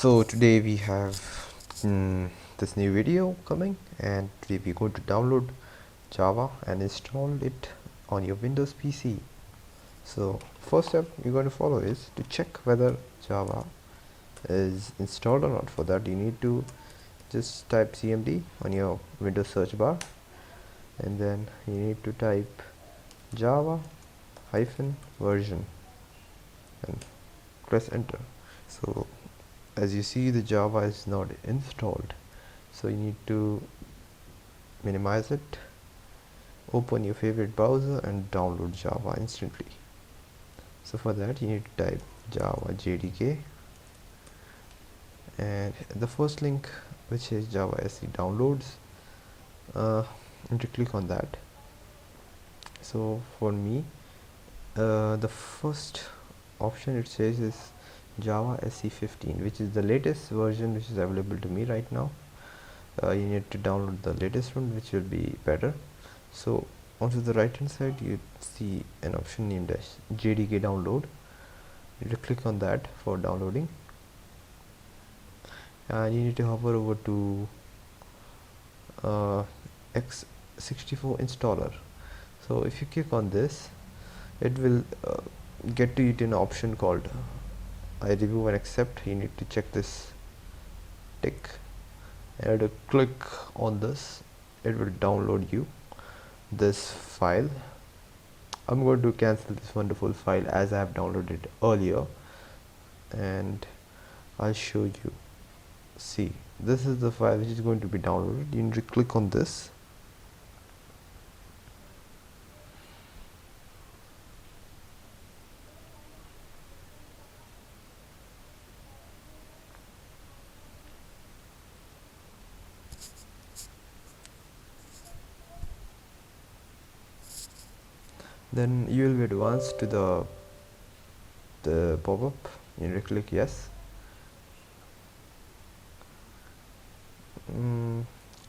So today we have this new video coming, and today we're going to download Java and install it on your Windows PC. So first step you're going to follow is to check whether Java is installed or not. For that you need to just type cmd on your Windows search bar, and then you need to type Java hyphen version and press enter. So as you see, the Java is not installed, so you need to minimize it, open your favorite browser and download Java instantly. So for that you need to type Java JDK, and the first link, which is Java SE downloads, and to click on that. So for me, the first option it says is Java SE 15, which is the latest version which is available to me right now. You need to download the latest one, which will be better. So onto the right hand side you see an option named as JDK download. You need to click on that for downloading, and you need to hover over to x64 installer. So if you click on this, it will get to it an option called I review and accept. You need to check this tick, and to click on this, it will download you this file. I'm going to cancel this wonderful file as I have downloaded it earlier, and I'll show you. See, this is the file which is going to be downloaded. You need to click on this, then you will be advanced to the pop-up. You need to click yes,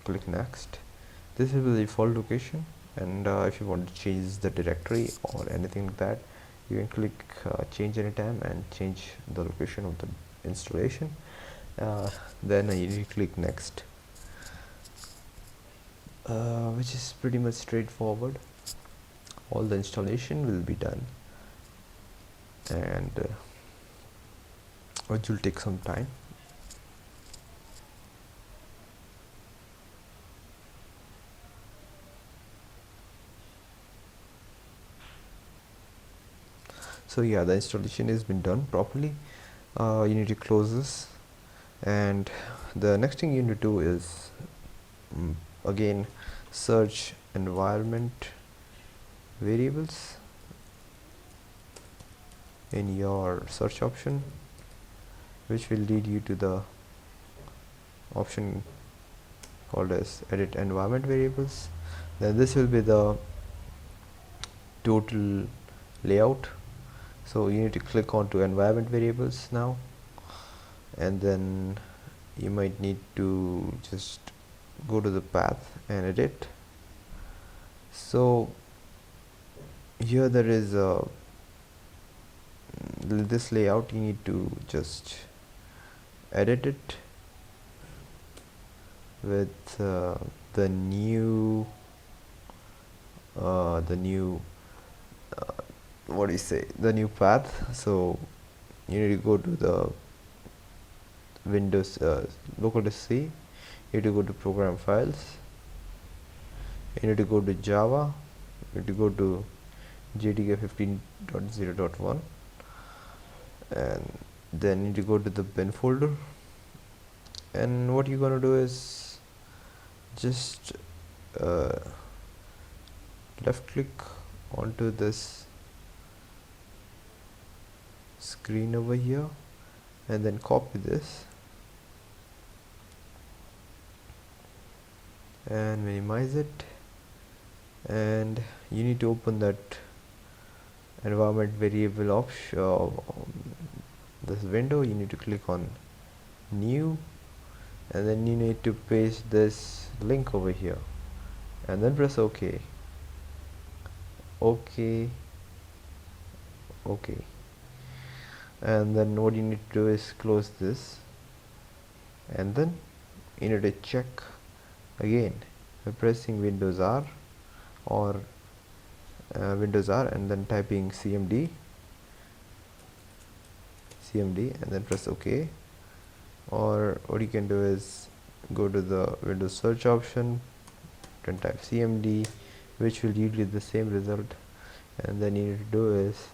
click next. This will be the default location, and if you want to change the directory or anything like that, you can click change anytime and change the location of the installation. Then you need to click next, which is pretty much straightforward. All the installation will be done, and which will take some time. So yeah, the installation has been done properly. You need to close this, and the next thing you need to do is again search environment variables in your search option, which will lead you to the option called as edit environment variables. Then this will be the total layout. So you need to click on to environment variables now, and then you might need to just go to the path and edit. So here there is this layout. You need to just edit it with the new what do you say, the new path. So you need to go to the Windows local disk C. You need to go to program files. You need to go to Java. You need to go to JDK 15.0.1, and then you need to go to the bin folder. And what you're gonna do is just left click onto this screen over here, and then copy this and minimize it, and you need to open that environment variable option, this window. You need to click on new, and then you need to paste this link over here, and then press OK. And then what you need to do is close this, and then you need to check again by pressing Windows R or Windows R and then typing cmd and then press OK. Or what you can do is go to the Windows search option, then type cmd, which will yield you the same result, and then you need to do is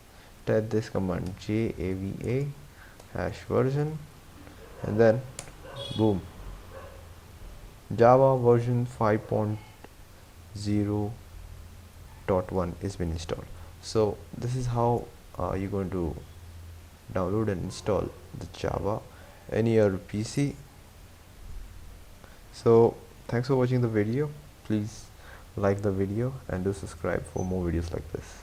type this command java -version, and then boom, Java version 5.0.1 is been installed. So this is how you're going to download and install the Java in your PC. So thanks for watching the video. Please like the video and do subscribe for more videos like this.